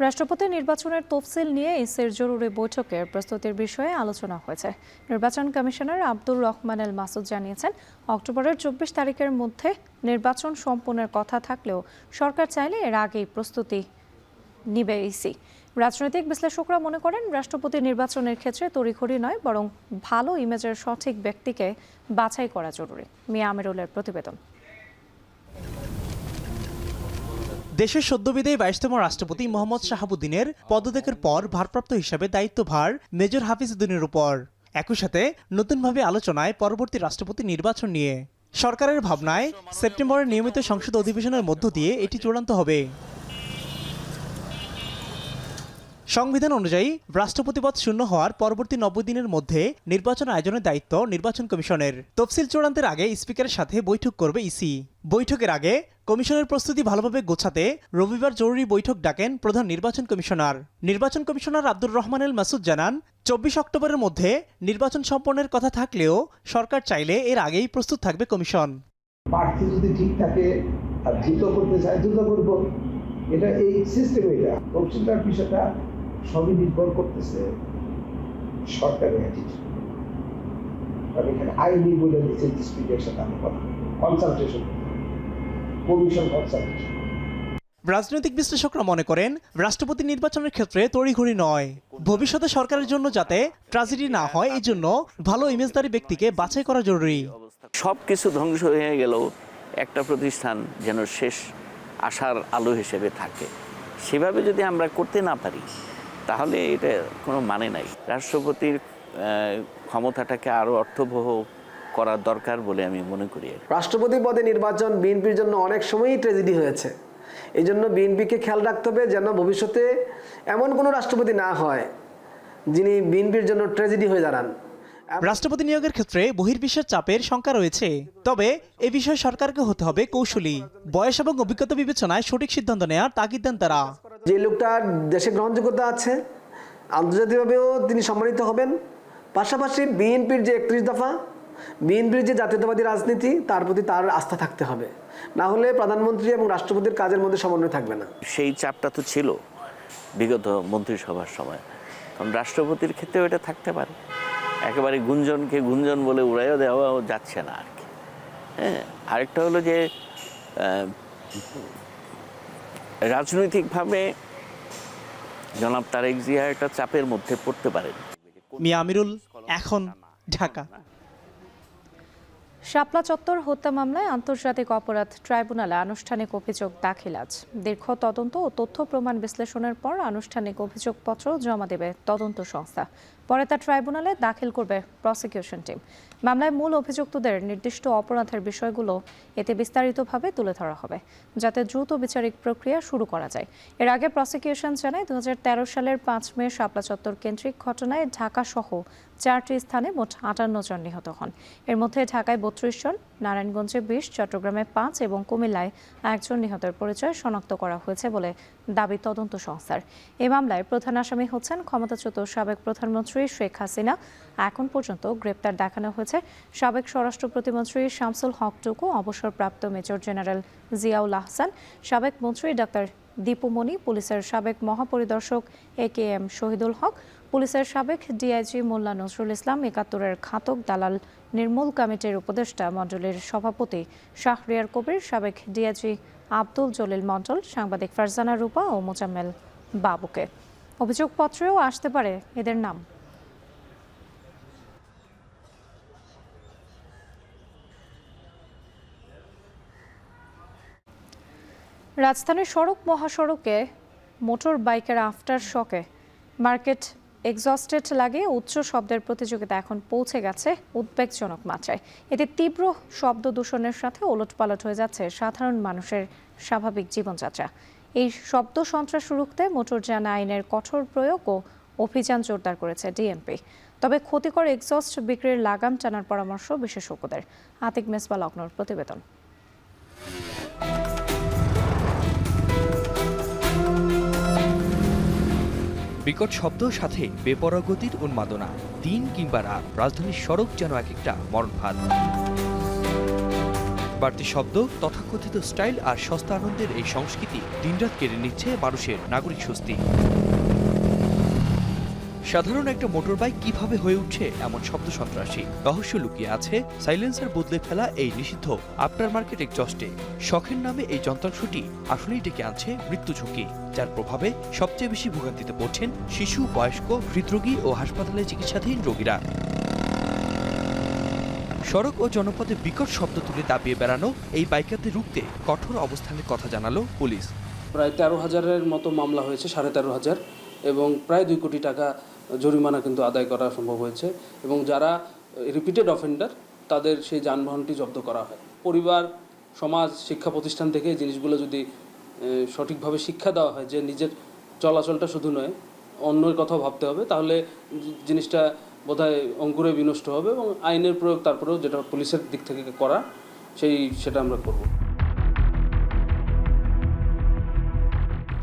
রাষ্ট্রপতি নির্বাচনের তফসিল নিয়ে ইসির জরুরি বৈঠকের প্রস্তুতির বিষয়ে আলোচনা হয়েছে। নির্বাচন কমিশনার আব্দুর রহমান এল মাসুদ জানিয়েছেন, অক্টোবরের 24 তারিখের মধ্যে নির্বাচন সম্পন্নের কথা থাকলেও সরকার চাইলে এর আগেই প্রস্তুতি নিবে ইসি। রাজনৈতিক বিশ্লেষকরা মনে করেন, রাষ্ট্রপতি নির্বাচনের ক্ষেত্রে তড়িঘড়ি নয়, বরং ভালো ইমেজের সঠিক ব্যক্তিকে বাছাই করা জরুরি। মিয়া আমিরুলের প্রতিবেদন। দেশের সদ্যবিদায়ী 22তম রাষ্ট্রপতি মোহাম্মদ শাহাবুদ্দিনের পদত্যাগের পর ভারপ্রাপ্ত হিসাবে দায়িত্বভার মেজর হাফিজউদ্দিনের উপর। একই সাথে নতুনভাবে আলোচনায় পরবর্তী রাষ্ট্রপতি নির্বাচন নিয়ে সরকারের ভাবনায় সেপ্টেম্বরের নিয়মিত সংসদ অধিবেশনের মধ্য দিয়ে এটি চূড়ান্ত হবে। সংবিধান অনুযায়ী রাষ্ট্রপতি পদ শূন্য হওয়ার পরবর্তী 90 দিনের মধ্যে নির্বাচন আয়োজনের দায়িত্ব নির্বাচন কমিশনের। তফসিল চূড়ান্তের আগে স্পিকারের সাথে বৈঠক করবে ইসি। বৈঠকের আগে কমিশনের প্রস্তুতি ভালোভাবে গোছাতে রবিবার জরুরি বৈঠক ডাকেন প্রধান নির্বাচন কমিশনার। নির্বাচন কমিশনার আব্দুর রহমান এল মাসুদ জানান, 24 অক্টোবরের মধ্যে নির্বাচন সম্পন্নের কথা থাকলেও সরকার চাইলে এর আগেই প্রস্তুত থাকবে কমিশন। প্রার্থী যদি ঠিক থাকে আর দ্রুত করতে চায় দ্রুত করবো, এটা এই সিস্টেম। এটা তফসিলটার বিষয়টা সবই নির্ভর করতেছে সরকারের অ্যাটিটিউড। কারণ এখানে আইনি বলে দিচ্ছে স্পিকারের সাথে আমি কথা কনসালটেশন, কমিশন কনসালটেশন। রাজনৈতিক বিশ্লেষকরা মনে করেন, রাষ্ট্রপতি নির্বাচনের ক্ষেত্রে তড়িঘড়ি নয়, ভবিষ্যতে সরকারের জন্য যাতে ট্র্যাজেডি না হয় এই জন্য ভালো ইমেজদারি ব্যক্তিকে বাছাই করা জরুরি। সবকিছু ধ্বংস হয়ে গেলেও একটা প্রতিষ্ঠান যেন শেষ আশার আলো হিসেবে থাকে, সেভাবে যদি আমরা করতে না পারি তাহলে এটা কোনো মানে নাই। রাষ্ট্রপতির ক্ষমতাটাকে আরও অর্থবহ করার দরকার বলে আমি মনে করি। রাষ্ট্রপতি পদে নির্বাচন বিএনপির জন্য অনেক সময়ই ট্র্যাজেডি হয়েছে। এই জন্য বিএনপিকে খেয়াল রাখতে হবে যেন ভবিষ্যতে এমন কোনো রাষ্ট্রপতি না হয় যিনি বিএনপির জন্য ট্র্যাজেডি হয়ে দাঁড়ান। রাষ্ট্রপতি নিয়োগের ক্ষেত্রে বহির্বিশ্বের চাপের শঙ্কা রয়েছে, তবে এ বিষয়ে সরকারকে হতে হবে কৌশলী। বয়স এবং অভিজ্ঞতা বিবেচনায় সঠিক সিদ্ধান্ত নেওয়ার তাগিদ দেন তারা। যে লোকটার দেশে গ্রহণযোগ্যতা আছে, আন্তর্জাতিকভাবেও তিনি সম্মানিত হবেন, পাশাপাশি বিএনপির যে 31 দফা, বিএনপির যে জাতীয়তাবাদী রাজনীতি, তার প্রতি তার আস্থা থাকতে হবে। না হলে প্রধানমন্ত্রী এবং রাষ্ট্রপতির কাজের মধ্যে সমন্বয় থাকবে না। সেই চাপটা তো ছিল বিগত মন্ত্রিসভার সময়, কারণ রাষ্ট্রপতির ক্ষেত্রেও এটা থাকতে পারে। একেবারে গুঞ্জনকে গুঞ্জন বলে উড়াইও দেওয়াও যাচ্ছে না আর কি। হ্যাঁ, আরেকটা হলো যে রাজনৈতিকভাবে জনাব তারেক জিয়া একটা চাপের মধ্যে পড়তে পারেন। মিয়া আমিরুল, এখন, ঢাকা। শাপলা চত্বর হত্যা মামলায় আন্তর্জাতিক অপরাধ ট্রাইব্যুনালে আনুষ্ঠানিক অভিযোগ দাখিল আজ। দীর্ঘ তদন্ত ও তথ্য প্রমাণ বিশ্লেষণের পর আনুষ্ঠানিক অভিযোগপত্র জমা দেবে তদন্ত সংস্থা। পরে তা ট্রাইব্যুনালে দাখিল করবে প্রসিকিউশন টিম। মামলায় মূল অভিযুক্তদের নির্দিষ্ট অপরাধের বিষয়গুলো এতে বিস্তারিতভাবে তুলে ধরা হবে, যাতে দ্রুত বিচারিক প্রক্রিয়া শুরু করা যায়। এর আগে প্রসিকিউশন জানায়, 2013 সালের 5 মে শাপলা চত্বর কেন্দ্রিক ঘটনায় ঢাকা সহ 4টি স্থানে মোট 58 জন নিহত হন। এর মধ্যে ঢাকায় 32 জন, নারায়ণগঞ্জে 20, চট্টগ্রামে 5 এবং কুমিল্লায় 1 জন নিহতের পরিচয় শনাক্ত করা হয়েছে বলে দাবি তদন্ত সংস্থার। এই মামলায় প্রধান আসামি হচ্ছেন ক্ষমতাচ্যুত সাবেক প্রধানমন্ত্রী শেখ হাসিনা। এখন পর্যন্ত গ্রেপ্তার দেখানো হয়েছে সাবেক স্বরাষ্ট্র প্রতিমন্ত্রী শামসুল হক টুকু, অবসরপ্রাপ্ত মেজর জেনারেল জিয়াউল আহসান, সাবেক মন্ত্রী ডাক্তার দীপু মনি, পুলিশের সাবেক মহাপরিদর্শক AKM শহীদুল হক, পুলিশের সাবেক ডিআইজি মোল্লা নজরুল ইসলাম, 71-এর ঘাতক দালাল নির্মূল কমিটির উপদেষ্টা মণ্ডলীর সভাপতি শাহরিয়ার কবির, সাবেক ডিআইজি আব্দুল জলিল মণ্ডল, সাংবাদিক ফারজানা রূপা ও মোজাম্মেল বাবুকে। অভিযোগপত্রেও আসতে পারে এদের নাম। রাজধানীর সড়ক মহাসড়কে মোটর বাইকের আফটার শকে মার্কেট এক্সস্টেড লাগিয়ে উচ্চ শব্দের প্রতিযোগিতা এখন পৌঁছে গেছে উদ্বেগজনক মাত্রায়। এতে তীব্র শব্দ দূষণের সাথে ওলটপালট হয়ে যাচ্ছে সাধারণ মানুষের স্বাভাবিক জীবনযাত্রা। এই শব্দ সন্ত্রাস রুখতে মোটরযান আইনের কঠোর প্রয়োগ ও অভিযান জোরদার করেছে ডিএমপি। তবে ক্ষতিকর এক্সস্ট বিক্রির লাগাম টানার পরামর্শ বিশেষজ্ঞদের। আতিক মেসবা লক্ষ্ণৌর প্রতিবেদন। বিকট শব্দ সাথে বেপরোয়া গতির উন্মাদনা, দিন কিংবা রাত রাজধানীর সড়ক যেন এক একটা মরণফাঁদ। বাড়তি শব্দ, তথাকথিত স্টাইল আর সস্তা আনন্দের এই সংস্কৃতি দিনরাত কেড়ে নিচ্ছে মানুষের নাগরিক স্বস্তি। সাধারণ একটা মোটরবাইক কিভাবে হয়ে উঠছে এমন শব্দ সন্ত্রাসী? রহস্য লুকিয়ে আছে সাইলেন্সার বদলে ফেলা এই নিষিদ্ধ আফটার মার্কেট এক্সজস্টে। শখের নামে এই যন্ত্রাংশটি আসলেই ডেকে আনছে মৃত্যু ঝুঁকি, যার প্রভাবে সবচেয়ে বেশি ভোগান্তিতে পড়ছেন শিশু, বয়স্ক, হৃদরোগী ও হাসপাতালে চিকিৎসাধীন রোগীরা। সড়ক ও জনপথে বিকট শব্দ তুলে দাপিয়ে বেড়ানো এই বাইকারদের রুখতে কঠোর অবস্থানের কথা জানালো পুলিশ। প্রায় 13,000-এর মতো মামলা হয়েছে, 13,500, এবং প্রায় 2 কোটি টাকা জরিমানা কিন্তু আদায় করা সম্ভব হয়েছে। এবং যারা রিপিটেড অফেন্ডার তাদের সেই যানবাহনটি জব্দ করা হয়। পরিবার, সমাজ, শিক্ষা প্রতিষ্ঠান থেকে এই জিনিসগুলো যদি সঠিকভাবে শিক্ষা দেওয়া হয় যে নিজের চলাচলটা শুধু নয় অন্যের কথাও ভাবতে হবে, তাহলে জিনিসটা বোধহয় অঙ্কুরে বিনষ্ট হবে এবং আইনের প্রয়োগ তারপরেও যেটা পুলিশের দিক থেকে করা সেটা আমরা করব।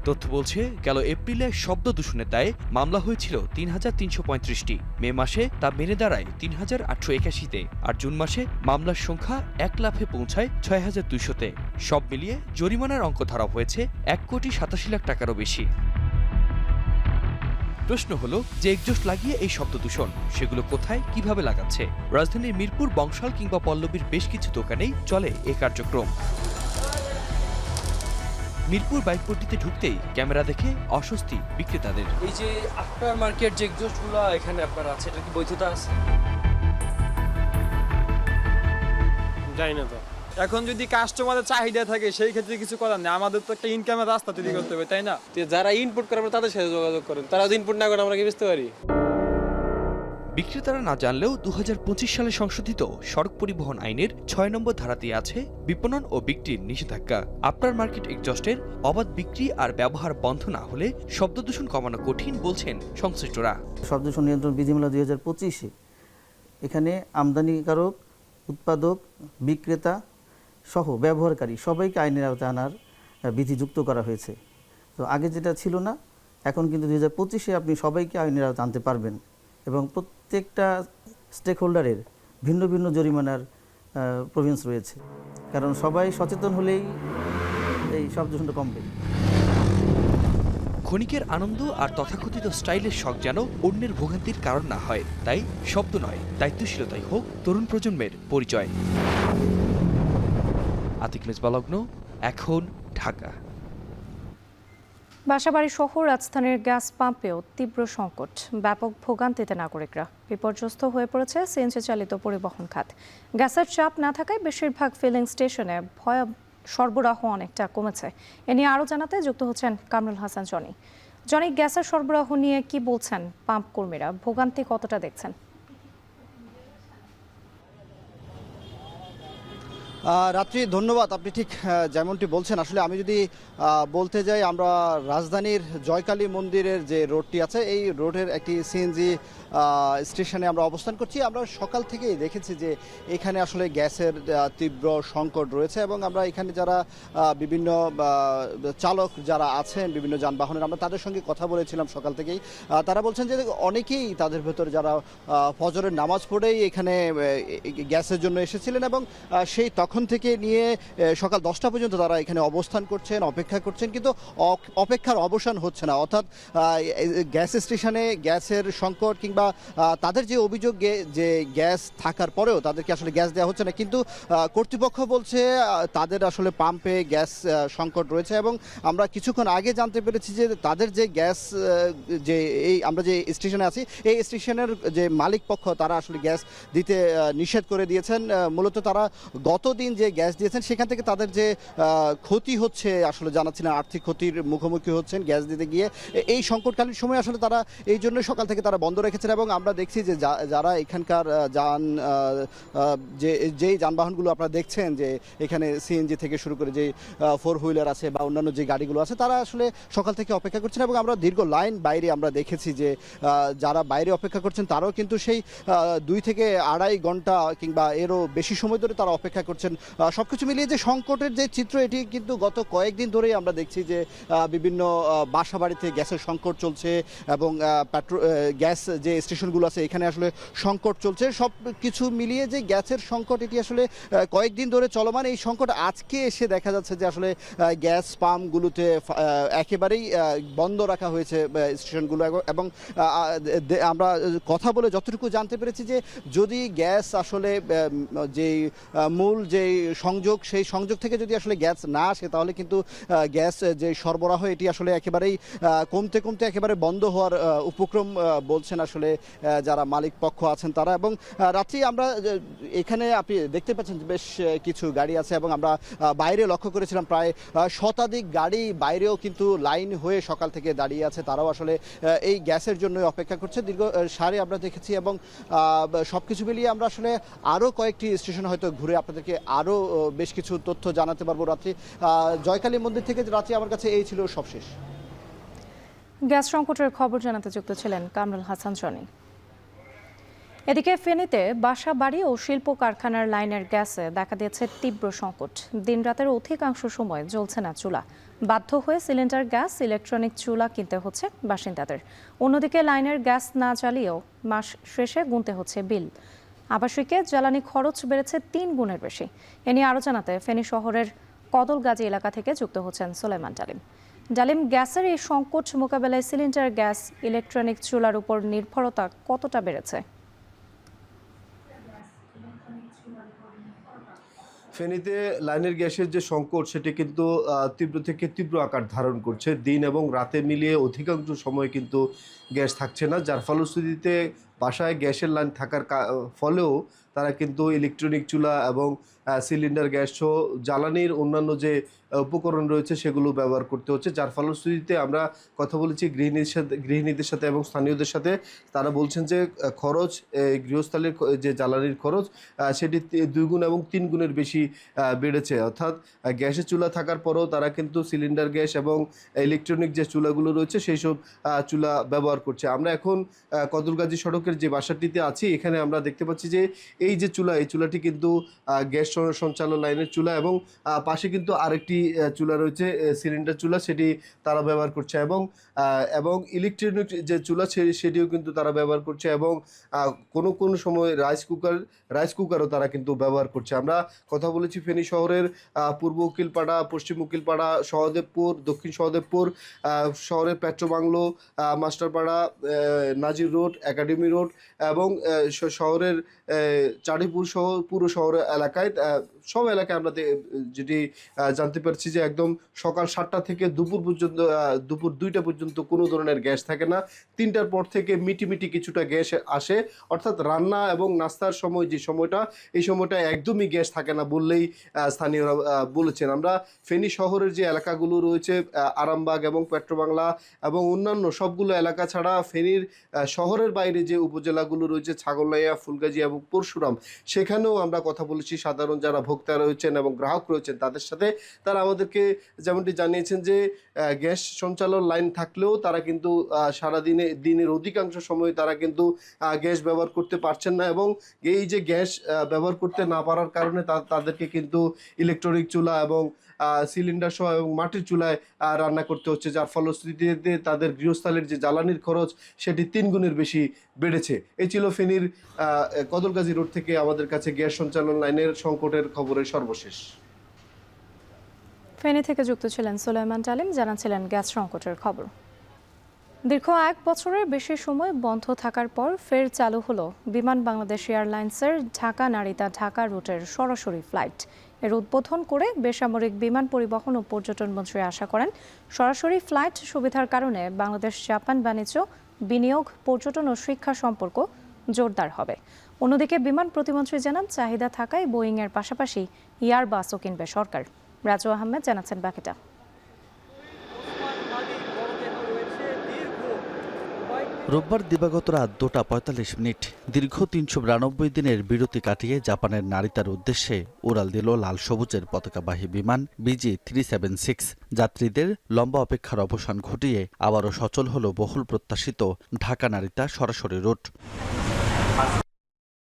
তথ্য বলছে গেল এপ্রিলে শব্দ দূষণের দায়ে মামলা হয়েছিল 3,335টি। মে মাসে তা বেড়ে দাঁড়ায় 3,881-তে, আর জুন মাসে মামলার সংখ্যা 1 লাফে পৌঁছায় 6,200-তে। সব মিলিয়ে জরিমানার অঙ্ক ধরা হয়েছে 1,87,00,000 টাকারও বেশি। প্রশ্ন হলো, যে এক্সজস্ট লাগিয়ে এই শব্দ দূষণ, সেগুলো কোথায়, কিভাবে লাগাচ্ছে? রাজধানীর মিরপুর, বংশাল কিংবা পল্লবীর বেশ কিছু দোকানেই চলে এই কার্যক্রম। মিরপুর বাইকপট্টিতে ঢুকতেই ক্যামেরা দেখে অস্বস্তি বিক্রেতাদের। এই যে আফটার মার্কেট যে এক্সজস্টগুলো এখানে আপনার আছে, এটা কি বৈধতা আছে? জানি না তো। এখন যদি কাস্টমারের চাহিদা থাকে সেই ক্ষেত্রে কিছু করার নেই, আমাদের তো একটা ইনকামের রাস্তা তৈরি করতে হবে, তাই না? যারা ইনপুট করে আমরা তাদের সাথে যোগাযোগ করেন, তারা যদি ইনপুট না করেন আমরা কি বুঝতে পারি? বিক্রেতারা না জানলেও 2025 সালে সংশোধিত সড়ক পরিবহন আইনের 6 নম্বর ধারাতে আছে বিপণন ও বিক্রির নিষেধাজ্ঞা। আফটার মার্কেট এক্সজস্টের অবাধ বিক্রি আর ব্যবহার বন্ধ না হলে শব্দ দূষণ কমানো কঠিন বলছেন সংশ্লিষ্টরা। শব্দ দূষণ নিয়ন্ত্রণ বিধিমালা 2025-এ এখানে আমদানিকারক, উৎপাদক, বিক্রেতা সহ ব্যবহারকারী সবাইকে আইনের আওতায় আনার বিধি যুক্ত করা হয়েছে। তো আগে যেটা ছিল না, এখন কিন্তু 2025-এ আপনি সবাইকে আইনের আওতায় আনতে পারবেন এবং প্রত্যেকটা স্টেক হোল্ডারের ভিন্ন ভিন্ন জরিমানার প্রভিন্স রয়েছে, কারণ সবাই সচেতন হলেই এই শব্দ দূষণটা কমবে। ক্ষণিকের আনন্দ আর তথাকথিত স্টাইলের শখ যেন অন্যের ভোগান্তির কারণ না হয়, তাই শব্দ নয়, দায়িত্বশীলতাই হোক তরুণ প্রজন্মের পরিচয়। আতিক মেজবালগ্ন, এখন, ঢাকা। বাসাবাড়ি সহ রাজধানীর গ্যাস পাম্পেও তীব্র সংকট, ব্যাপক ভোগান্তিতে নাগরিকরা। বিপর্যস্ত হয়ে পড়েছে সিএনজি চালিত পরিবহন খাত। গ্যাসের চাপ না থাকায় বেশিরভাগ ফিলিং স্টেশনে সরবরাহ অনেকটা কমেছে। এ নিয়ে আরও জানাতে যুক্ত হচ্ছেন কামরুল হাসান জনি। জনি, গ্যাসের সরবরাহ নিয়ে কি বলছেন পাম্প কর্মীরা? ভোগান্তি কতটা দেখছেন? রাত্রি, ধন্যবাদ। আপনি ঠিক যেমনটি বলছেন, আসলে আমি যদি বলতে যাই, আমরা রাজধানীর জয়কালী মন্দিরের যে রোডটি আছে, এই রোডের একটি সিএনজি স্টেশনে আমরা অবস্থান করছি। আমরা সকাল থেকেই দেখেছি যে এখানে আসলে গ্যাসের তীব্র সংকট রয়েছে এবং আমরা এখানে যারা বিভিন্ন চালক যারা আছেন বিভিন্ন যানবাহনের, আমরা তাদের সঙ্গে কথা বলেছিলাম সকাল থেকেই। তারা বলছেন যে অনেকেই তাদের ভেতর যারা ফজরের নামাজ পড়েই এখানে গ্যাসের জন্য এসেছিলেন এবং সেই তখন থেকে নিয়ে সকাল 10টা পর্যন্ত তারা এখানে অবস্থান করছেন, অপেক্ষা করছেন, কিন্তু অপেক্ষার অবসান হচ্ছে না। অর্থাৎ গ্যাস স্টেশনে গ্যাসের সংকট কিংবা তাদের যে অভিযোগ যে গ্যাস থাকার পরেও তাদেরকে আসলে গ্যাস দেওয়া হচ্ছে না, কিন্তু কর্তৃপক্ষ বলছে তাদের আসলে পাম্পে গ্যাস সংকট রয়েছে। এবং আমরা কিছুক্ষণ আগে জানতে পেরেছি যে তাদের যে গ্যাস, যে এই আমরা যে স্টেশনে আছি, এই স্টেশনের যে মালিক পক্ষ তারা আসলে গ্যাস দিতে নিষেধ করে দিয়েছেন। মূলত তারা গতদিন যে গ্যাস দিয়েছেন সেখান থেকে তাদের যে ক্ষতি হচ্ছে আসলে জানাচ্ছিলেন, আর্থিক ক্ষতির মুখোমুখি হচ্ছেন গ্যাস দিতে গিয়ে। এই সংকটকালীন সময় আসলে তারা এই জন্য সকাল থেকে তারা বন্ধ রেখেছেন এবং আমরা দেখছি যে যারা এখানকার যেই যানবাহনগুলো আপনারা দেখছেন যে এখানে সিএনজি থেকে শুরু করে যে 4 হুইলার আছে বা অন্যান্য যে গাড়িগুলো আছে, তারা আসলে সকাল থেকে অপেক্ষা করছেন এবং আমরা দীর্ঘ লাইন বাইরে আমরা দেখেছি যে যারা বাইরে অপেক্ষা করছেন তারাও কিন্তু সেই 2 থেকে 2.5 ঘন্টা কিংবা এরও বেশি সময় ধরে তারা অপেক্ষা করছেন পাচ্ছেন। সবকিছু মিলিয়ে যে সংকটের যে চিত্র, এটি কিন্তু গত কয়েকদিন ধরেই আমরা দেখছি যে বিভিন্ন বাসা বাড়িতে গ্যাসের সংকট চলছে এবং গ্যাস যে স্টেশনগুলো আছে এখানে আসলে সংকট চলছে। সব কিছু মিলিয়ে যে গ্যাসের সংকট, এটি আসলে কয়েকদিন ধরে চলমান। এই সংকট আজকে এসে দেখা যাচ্ছে যে আসলে গ্যাস পাম্পগুলোতে একেবারেই বন্ধ রাখা হয়েছে স্টেশনগুলো এবং আমরা কথা বলে যতটুকু জানতে পেরেছি যে যদি গ্যাস আসলে যেই মূল যেই সংযোগ, সেই সংযোগ থেকে যদি আসলে গ্যাস না আসে তাহলে কিন্তু গ্যাস যে সরবরাহ এটি আসলে একেবারেই কমতে কমতে একেবারে বন্ধ হওয়ার উপক্রম বলছেন আসলে যারা মালিক পক্ষ আছেন তারা। এবং রাত্রি আমরা এখানে আপনি দেখতে পাচ্ছেন বেশ কিছু গাড়ি আছে এবং আমরা বাইরে লক্ষ্য করেছিলাম প্রায় শতাধিক গাড়ি বাইরেও কিন্তু লাইন হয়ে সকাল থেকে দাঁড়িয়ে আছে। তারাও আসলে এই গ্যাসের জন্য অপেক্ষা করছে। দীর্ঘ সারি আমরা দেখেছি এবং সবকিছু মিলিয়ে আমরা আসলে আরও কয়েকটি স্টেশন হয়তো ঘুরে আপনাদেরকে আরও বেশ কিছু তথ্য জানাতে পারবো। রাত্রি জয়কালী মন্দির থেকে রাত্রি আমার কাছে এই ছিল সবশেষ। গ্যাস সংকটের খবর জানাতে যুক্ত ছিলেন কামরুল হাসান সনি। এদিকে ফেনীতে বাসা বাড়ি ও শিল্প কারখানার লাইনের গ্যাসে দেখা দিয়েছে তীব্র সংকট। দিনরাতের অধিকাংশ সময় জ্বলছে না চুলা। বাধ্য হয়ে সিলিন্ডার গ্যাস, ইলেকট্রনিক চুলা কিনতে হচ্ছে বাসিন্দাদের। অন্যদিকে লাইনের গ্যাস না জ্বালিয়েও মাস শেষে গুনতে হচ্ছে বিল। আবাসিকে জ্বালানি খরচ বেড়েছে 3 গুণের বেশি। এ নিয়ে আরও জানাতে ফেনী শহরের কদলগাজী এলাকা থেকে যুক্ত হচ্ছেন সুলাইমান ডালিম। ডালিম, গ্যাসের এই সংকট মোকাবেলায় সিলিন্ডার গ্যাস, ইলেকট্রনিক চুলার উপর নির্ভরতা কতটা বেড়েছে? ফেনীতে লাইনের গ্যাসের যে সংকট সেটি কিন্তু তীব্র থেকে তীব্র আকার ধারণ করছে। দিন এবং রাতে মিলিয়ে অধিকাংশ সময় কিন্তু গ্যাস থাকছে না, যার ফলশ্রুতিতে বাসায় গ্যাসের লাইন থাকার ফলেও তারা কিন্তু ইলেকট্রনিক চুলা এবং সিলিন্ডার গ্যাস সহ জ্বালানির অন্যান্য যে উপকরণ রয়েছে সেগুলো ব্যবহার করতে হচ্ছে, যার ফলশ্রুতিতে আমরা কথা বলেছি গৃহিণীদের সাথে এবং স্থানীয়দের সাথে। তারা বলছেন যে খরচ, গৃহস্থালির যে জ্বালানির খরচ সেটি 2 গুণ এবং 3 গুণের বেশি বেড়েছে। অর্থাৎ গ্যাসের চুলা থাকার পরেও তারা কিন্তু সিলিন্ডার গ্যাস এবং ইলেকট্রনিক যে চুলাগুলো রয়েছে সেই সব চুলা ব্যবহার করছে। আমরা এখন কদলগাজী সড়কের যে বাসাটিতে আছি, এখানে আমরা দেখতে পাচ্ছি যে এই যে চুলা, এই চুলাটি কিন্তু গ্যাস সঞ্চালন লাইনের চুলা এবং পাশে কিন্তু আরেকটি চুলা রয়েছে সিলিন্ডার চুলা, সেটি তারা ব্যবহার করছে এবং ইলেকট্রনিক যে চুলা সেটিও কিন্তু তারা ব্যবহার করছে এবং কোনো সময় রাইস কুকারও তারা কিন্তু ব্যবহার করছে। আমরা কথা বলেছি ফেনী শহরের পূর্ব উকিলপাড়া, পশ্চিম উকিলপাড়া, সহদেবপুর, দক্ষিণ সহদেবপুর, শহরের পেট্রোবাংলো, মাস্টারপাড়া, নাজির রোড, একাডেমি রোড এবং শহরের চাঁদিপুর সহ পুরো শহর এলাকায়, সব এলাকায় আমরা যেটি জানতে পারছি যে একদম সকাল 7টা থেকে দুপুর 2টা পর্যন্ত কোনো ধরনের গ্যাস থাকে না। 3টার পর থেকে মিটি কিছুটা গ্যাস আসে, অর্থাৎ রান্না এবং নাস্তার সময় যে সময়টা, এই সময়টা একদমই গ্যাস থাকে না বললেই স্থানীয়রা বলেছেন। আমরা ফেনী শহরের যে এলাকাগুলো রয়েছে, আরামবাগ এবং পেট্রোবাংলা এবং অন্যান্য সবগুলো এলাকা ছাড়া ফেনীর শহরের বাইরে যে উপজেলাগুলো রয়েছে, ছাগলনাইয়া, ফুলগাজী এবং পরশুরাম, সেখানেও আমরা কথা বলেছি সাধারণ যারা ভোক্তা রয়েছেন এবং গ্রাহক রয়েছেন তাদের সাথে। তারা আমাদেরকে যেমনটি জানিয়েছেন যে গ্যাস সঞ্চালন লাইন থাকলেও তারা কিন্তু দিনের অধিকাংশ সময় তারা কিন্তু গ্যাস ব্যবহার করতে পারছেন না এবং এই যে গ্যাস ব্যবহার করতে না পারার কারণে তাদেরকে কিন্তু ইলেকট্রনিক চুলা এবং সিলিন্ডার সহ এবং মাটির চুলায় রান্না করতে হচ্ছে, যার ফলশ্রুতিতে তাদের গৃহস্থালির যে জ্বালানির খরচ সেটি 3 গুণের বেশি বেড়েছে। এই ছিল ফেনীর কদলগাজী রোড থেকে আমাদের কাছে গ্যাস সঞ্চালন লাইনের সংকটের খবরের সর্বশেষ। ফেনী থেকে যুক্ত ছিলেন সুলাইমান ডালিম, জানাচ্ছিলেন গ্যাস সংকটের খবর। দীর্ঘ 1 বছরের বেশি সময় বন্ধ থাকার পর ফের চালু হলো বিমান বাংলাদেশ এয়ারলাইন্সের ঢাকা-নারিতা ঢাকা রুটের সরাসরি ফ্লাইট। এর উদ্বোধন করে বেসামরিক বিমান পরিবহন ও পর্যটন মন্ত্রী আশা করেন সরাসরি ফ্লাইট সুবিধার কারণে বাংলাদেশ জাপান বাণিজ্য, বিনিয়োগ, পর্যটন ও শিক্ষা সম্পর্ক জোরদার হবে। অন্যদিকে বিমান প্রতিমন্ত্রী জানান চাহিদা থাকায় বোয়িংয়ের পাশাপাশি এয়ারবাসও কিনবে সরকার। রাজু আহমেদ জানাচ্ছেন বাকিটা। রোববার দিবাগত রাত 2টা 45 মিনিট দীর্ঘ 392 দিনের বিরতি কাটিয়ে জাপানের নারিতার উদ্দেশ্যে উড়াল দিল লাল সবুজের পতাকাবাহী বিমান BG376। যাত্রীদের লম্বা অপেক্ষার অবসান ঘটিয়ে আবারও সচল হল বহুল প্রত্যাশিত ঢাকা নারিতা সরাসরি রুট।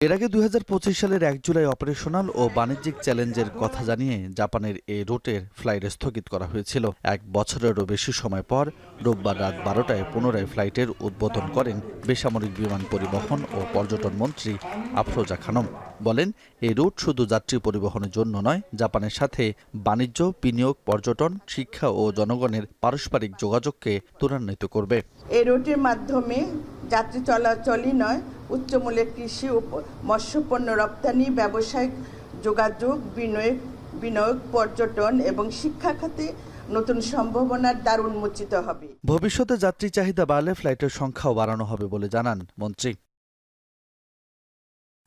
এর আগে 2025 সালের 1 জুলাই অপারেশনাল ও বাণিজ্যিক চ্যালেঞ্জের কথা জানিয়ে জাপানের এই রুটের ফ্লাইট স্থগিত করা হয়েছিল। 1 বছরেরও বেশি সময় পর রোববার রাত 12টায় পুনরায় ফ্লাইটের উদ্বোধন করেন বেসামরিক বিমান পরিবহন ও পর্যটন মন্ত্রী আফরোজা খানম। বলেন, এই রুট শুধু যাত্রী পরিবহনের জন্য নয়, জাপানের সাথে বাণিজ্য, বিনিয়োগ, পর্যটন, শিক্ষা ও জনগণের পারস্পরিক যোগাযোগকে ত্বরান্বিত করবে। এই রুটের মাধ্যমে যাত্রী চলাচলই নয়, উচ্চমূল্যের কৃষি ও মৎস্যপণ্য রপ্তানি, ব্যবসায়িক যোগাযোগ, বিনিয়োগ, পর্যটন এবং শিক্ষা খাতে নতুন সম্ভাবনার দ্বার উন্মোচিত হবে। ভবিষ্যতে যাত্রী চাহিদা বাড়লে ফ্লাইটের সংখ্যাও বাড়ানো হবে বলে জানান মন্ত্রী।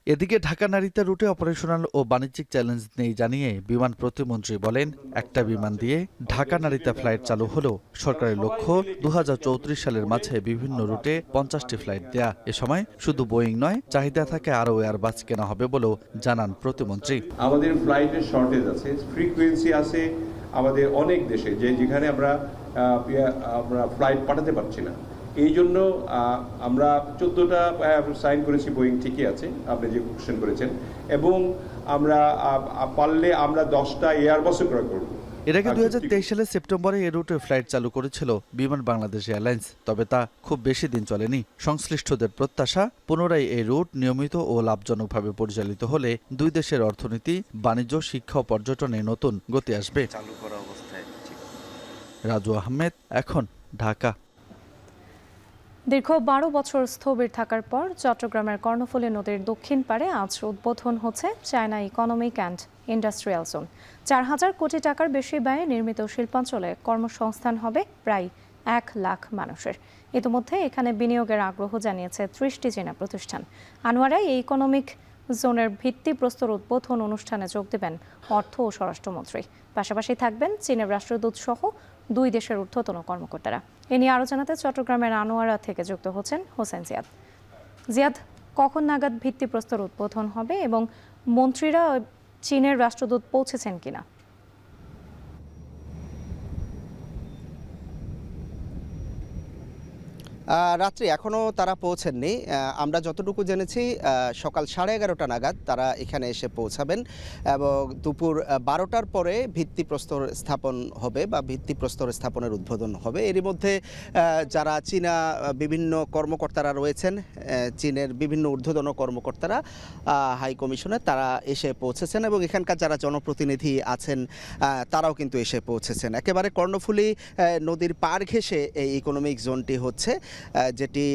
এদিকে ঢাকা নারিতা রুটে অপারেশনাল ও বাণিজ্যিক চ্যালেঞ্জ নেই জানিয়ে বিমান প্রতিমন্ত্রী বলেন, একটা বিমান দিয়ে ঢাকা নারিতা ফ্লাইট চালু হলেও সরকারের লক্ষ্য 2034 সালের মাঝে বিভিন্ন রুটে 50টি ফ্লাইট দেয়া। এ সময় শুধু বোয়িং নয়, চাহিদা থাকে আরও এয়ারবাস কেনা হবে বলেও জানান প্রতিমন্ত্রী। আমাদের ফ্লাইটের শর্টেজ আছে, ফ্রিকোয়েন্সি আছে আমাদের অনেক দেশে, যেখানে আমরা ফ্লাইট পাঠাতে পারছি না। এই জন্য আমরা 14টা সাইন করেছি, বোয়িং ঠিকই আছে, আপনি যে কোশ্চেন করেছেন, এবং আমরা পারলে আমরা 10টা এয়ারবাসও ক্রয় করব। এর আগে 2023 সালের সেপ্টেম্বরে এই রুটে ফ্লাইট চালু করেছিল বিমান বাংলাদেশ এয়ারলাইন্স, তবে তা খুব বেশি দিন চলেনি। সংশ্লিষ্টদের প্রত্যাশা, পুনরায় এই রুট নিয়মিত ও লাভজনকভাবে পরিচালিত হলে দুই দেশের অর্থনীতি, বাণিজ্য, শিক্ষা ও পর্যটনে নতুন গতি আসবে। রাজু আহমেদ, এখন, ঢাকা। দীর্ঘ 12 বছর স্থবির থাকার পর চট্টগ্রামের কর্ণফুলী নদীর দক্ষিণ পাড়ে আজ উদ্বোধন হচ্ছে China economic and industrial zone. 4000 কোটি টাকার বেশি ব্যয়ে নির্মিত শিল্পাঞ্চলে কর্মসংস্থান হবে প্রায় 1 লাখ মানুষের। ইতিমধ্যে এখানে বিনিয়োগের আগ্রহ জানিয়েছে 30টি চীনা প্রতিষ্ঠান। আনোয়ারায় এই ইকোনমিক জোনের ভিত্তিপ্রস্তর উদ্বোধন অনুষ্ঠানে যোগ দেবেন অর্থ ও স্বরাষ্ট্রমন্ত্রী। পাশাপাশি থাকবেন চীনের রাষ্ট্রদূত সহ 2 দেশের ঊর্ধ্বতন কর্মকর্তারা। এ নিয়ে আরও জানাতে চট্টগ্রামের আনোয়ারা থেকে যুক্ত হচ্ছেন হোসেন জিয়াদ। জিয়াদ, কখন নাগাদ ভিত্তিপ্রস্তর উদ্বোধন হবে এবং মন্ত্রীরা চীনের রাষ্ট্রদূত পৌঁছেছেন কিনা? রাত্রি এখনও তারা পৌঁছেননি। আমরা যতটুকু জেনেছি সকাল 11:30 নাগাদ তারা এখানে এসে পৌঁছাবেন এবং দুপুর 12টার পরে ভিত্তিপ্রস্তর স্থাপন হবে বা ভিত্তিপ্রস্তর স্থাপনের উদ্বোধন হবে। এরই মধ্যে যারা চীনা বিভিন্ন কর্মকর্তারা রয়েছেন, চীনের বিভিন্ন ঊর্ধ্বতন কর্মকর্তারা হাই কমিশনে তারা এসে পৌঁছেছেন এবং এখানকার যারা জনপ্রতিনিধি আছেন তারাও কিন্তু এসে পৌঁছেছেন। একেবারে কর্ণফুলী নদীর পাড় ঘেঁষে এই ইকোনমিক জোনটি হচ্ছে, যেটি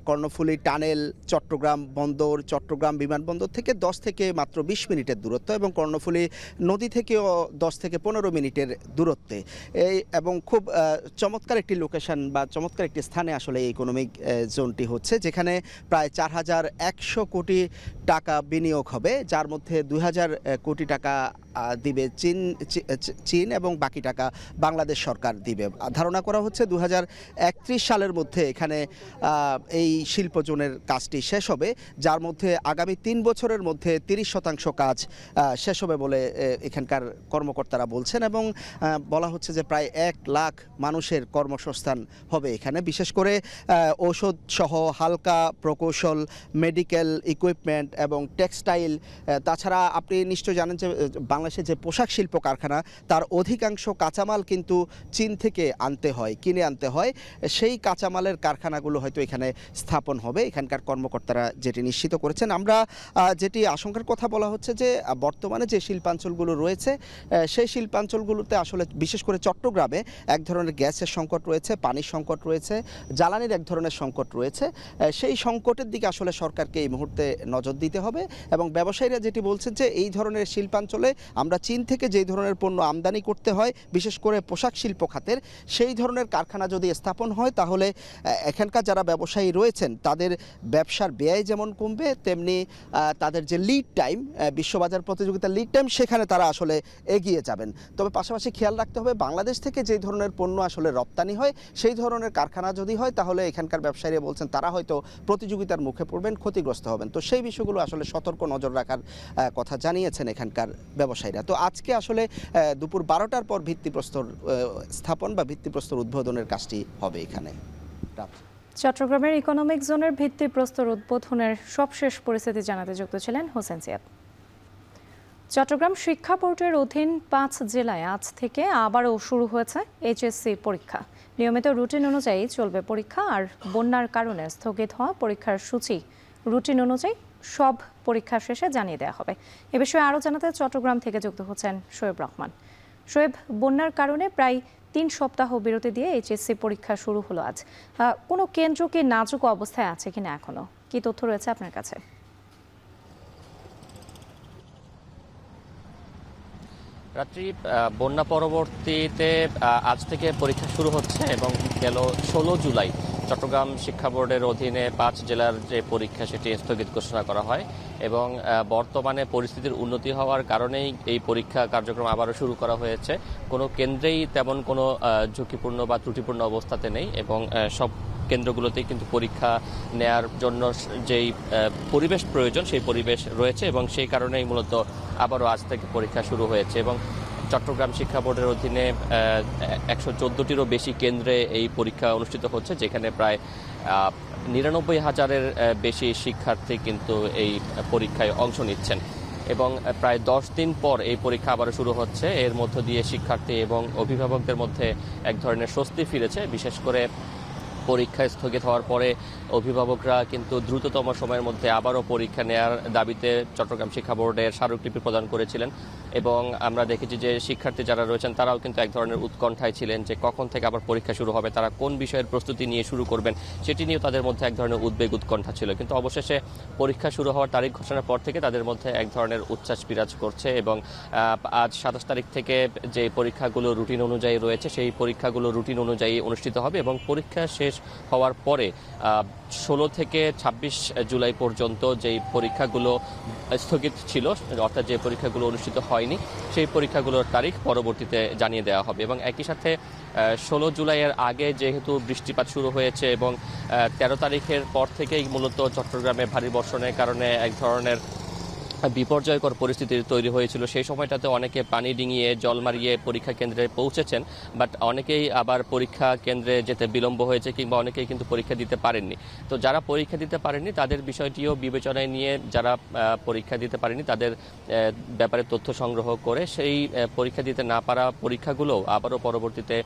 কর্ণফুলী টানেল, চট্টগ্রাম বন্দর, চট্টগ্রাম বিমানবন্দর থেকে 10 থেকে মাত্র 20 মিনিটের দূরত্ব এবং কর্ণফুলী নদী থেকেও 10 থেকে 15 মিনিটের দূরত্বে এবং খুব চমৎকার একটি লোকেশন বা চমৎকার একটি স্থানে আসলে এই ইকোনমিক জোনটি হচ্ছে, যেখানে প্রায় 4100 কোটি টাকা বিনিয়োগ হবে, যার মধ্যে 2000 কোটি টাকা দিবে চীন এবং বাকি টাকা বাংলাদেশ সরকার দিবে। ধারণা করা হচ্ছে 2031 সালের মধ্যে এখানে এই শিল্প জোনের কাজটি শেষ হবে, যার মধ্যে আগামী 3 বছরের মধ্যে 30% কাজ শেষ হবে বলে এখানকার কর্মকর্তারা বলছেন এবং বলা হচ্ছে যে প্রায় 1 লাখ মানুষের কর্মসংস্থান হবে এখানে। বিশেষ করে ঔষধ সহ হালকা প্রকৌশল, মেডিকেল ইকুইপমেন্ট এবং টেক্সটাইল, তাছাড়া আপনি নিশ্চয় জানেন যে বাংলাদেশের যে পোশাক শিল্প কারখানা তার অধিকাংশ কাঁচামাল কিন্তু চীন থেকে কিনে আনতে হয়। সেই কাঁচামালের কারখানাগুলো হয়তো এখানে স্থাপন হবে, এখানকার কর্মকর্তারা যেটি নিশ্চিত করেছেন। আমরা যেটি আশঙ্কার কথা বলা হচ্ছে যে বর্তমানে যে শিল্পাঞ্চলগুলো রয়েছে সেই শিল্পাঞ্চলগুলোতে আসলে বিশেষ করে চট্টগ্রামে এক ধরনের গ্যাসের সংকট রয়েছে, পানির সংকট রয়েছে, জ্বালানির এক ধরনের সংকট রয়েছে। সেই সংকটের দিকে আসলে সরকারকে এই মুহূর্তে নজর দিতে হবে এবং ব্যবসায়ীরা যেটি বলছেন যে এই ধরনের শিল্পাঞ্চলে আমরা চীন থেকে যেই ধরনের পণ্য আমদানি করতে হয়, বিশেষ করে পোশাক শিল্প খাতের, সেই ধরনের কারখানা যদি স্থাপন হয় তাহলে এখানকার যারা ব্যবসায়ী রয়েছেন তাদের ব্যবসার ব্যয় যেমন কমবে, তেমনি তাদের যে লিড টাইম, বিশ্ববাজার প্রতিযোগিতার লিড টাইম, সেখানে তারা আসলে এগিয়ে যাবেন। তবে পাশাপাশি খেয়াল রাখতে হবে বাংলাদেশ থেকে যেই ধরনের পণ্য আসলে রপ্তানি হয় সেই ধরনের কারখানা যদি হয় তাহলে এখানকার ব্যবসায়ীরা বলছেন তারা হয়তো প্রতিযোগিতার মুখে পড়বেন, ক্ষতিগ্রস্ত হবেন। তো সেই বিষয়গুলো আসলে সতর্ক নজর রাখার কথা জানিয়েছেন এখানকার ব্যবসায়ীরা। তো আজকে আসলে দুপুর 12টার পর ভিত্তিপ্রস্তর স্থাপন বা ভিত্তিপ্রস্তর উদ্বোধনের কাজটি হবে এখানে। চট্টগ্রামের ইকোনমিক জোনের ভিত্তিপ্রস্তর উদ্বোধনের সবশেষ পরিস্থিতি জানাতে যুক্ত ছিলেন হোসেন সিয়াদ। চট্টগ্রাম শিক্ষা বোর্ডের অধীন 5 জেলায় আজ থেকে আবারও শুরু হয়েছে এইচএসসি পরীক্ষা। নিয়মিত রুটিন অনুযায়ী চলবে পরীক্ষা, আর বন্যার কারণে স্থগিত হওয়া পরীক্ষার সূচি রুটিন অনুযায়ী সব পরীক্ষা শেষে জানিয়ে দেওয়া হবে। এ বিষয়ে আরও জানাতে চট্টগ্রাম থেকে যুক্ত হচ্ছেন শোয়েব রহমান। শোয়েব, বন্যার কারণে প্রায় 3 সপ্তাহ বিরতি দিয়ে এইচএসসি পরীক্ষা শুরু হলো আজ। কোনো কেন্দ্র কি নাজুক অবস্থায় আছে কিনা, এখনো কি তথ্য রয়েছে আপনার কাছে? রাত্রি বন্যা পরবর্তীতে আজ থেকে পরীক্ষা শুরু হচ্ছে এবং গেল 16 জুলাই চট্টগ্রাম শিক্ষা বোর্ডের অধীনে 5 জেলার যে পরীক্ষা সেটি স্থগিত ঘোষণা করা হয় এবং বর্তমানে পরিস্থিতির উন্নতি হওয়ার কারণেই এই পরীক্ষা কার্যক্রম আবারও শুরু করা হয়েছে। কোনো কেন্দ্রেই তেমন কোনো ঝুঁকিপূর্ণ বা ত্রুটিপূর্ণ অবস্থাতে নেই এবং সব কেন্দ্রগুলোতেই কিন্তু পরীক্ষা নেয়ার জন্য যেই পরিবেশ প্রয়োজন সেই পরিবেশ রয়েছে এবং সেই কারণেই মূলত আবারও আজ থেকে পরীক্ষা শুরু হয়েছে। এবং চট্টগ্রাম শিক্ষা বোর্ডের অধীনে 114টিরও বেশি কেন্দ্রে এই পরীক্ষা অনুষ্ঠিত হচ্ছে, যেখানে প্রায় 99,000-এর বেশি শিক্ষার্থী কিন্তু এই পরীক্ষায় অংশ নিচ্ছেন এবং প্রায় 10 দিন পর এই পরীক্ষা আবারও শুরু হচ্ছে। এর মধ্য দিয়ে শিক্ষার্থী এবং অভিভাবকদের মধ্যে এক ধরনের স্বস্তি ফিরেছে। বিশেষ করে পরীক্ষা স্থগিত হওয়ার পরে অভিভাবকরা কিন্তু দ্রুততম সময়ের মধ্যে আবারও পরীক্ষা নেওয়ার দাবিতে চট্টগ্রাম শিক্ষা বোর্ডের স্মারকলিপি প্রদান করেছিলেন এবং আমরা দেখেছি যে শিক্ষার্থী যারা রয়েছেন তারাও কিন্তু এক ধরনের উৎকণ্ঠায় ছিলেন যে কখন থেকে আবার পরীক্ষা শুরু হবে, তারা কোন বিষয়ের প্রস্তুতি নিয়ে শুরু করবেন সেটি নিয়েও তাদের মধ্যে এক ধরনের উদ্বেগ উৎকণ্ঠা ছিল। কিন্তু অবশেষে পরীক্ষা শুরু হওয়ার তারিখ ঘোষণার পর থেকে তাদের মধ্যে এক ধরনের উচ্ছ্বাস বিরাজ করছে এবং আজ 27 তারিখ থেকে যে পরীক্ষাগুলো রুটিন অনুযায়ী রয়েছে সেই পরীক্ষাগুলো রুটিন অনুযায়ী অনুষ্ঠিত হবে এবং পরীক্ষা শেষ হওয়ার পরে 16 থেকে 26 জুলাই পর্যন্ত যেই পরীক্ষাগুলো স্থগিত ছিল, অর্থাৎ যে পরীক্ষাগুলো অনুষ্ঠিত হয়নি সেই পরীক্ষাগুলোর তারিখ পরবর্তীতে জানিয়ে দেওয়া হবে। এবং একই সাথে 16 জুলাইয়ের আগে যেহেতু বৃষ্টিপাত শুরু হয়েছে এবং 13 তারিখের পর থেকেই মূলত চট্টগ্রামে ভারী বর্ষণের কারণে এক ধরনের বিপর্যয়কর পরিস্থিতি তৈরি হয়েছিল, সেই সময়টাতে অনেকে পানি ডিঙিয়ে জল মারিয়ে পরীক্ষা কেন্দ্রে পৌঁছেছেন, বাট অনেকেই আবার পরীক্ষা কেন্দ্রে যেতে বিলম্ব হয়েছে কিংবা অনেকেই কিন্তু পরীক্ষা দিতে পারেননি। তো যারা পরীক্ষা দিতে পারেননি তাদের বিষয়টিও বিবেচনায় নিয়ে যারা পরীক্ষা দিতে পারেনি তাদের ব্যাপারে তথ্য সংগ্রহ করে সেই পরীক্ষা দিতে না পারা পরীক্ষাগুলো আবারও পরবর্তীতে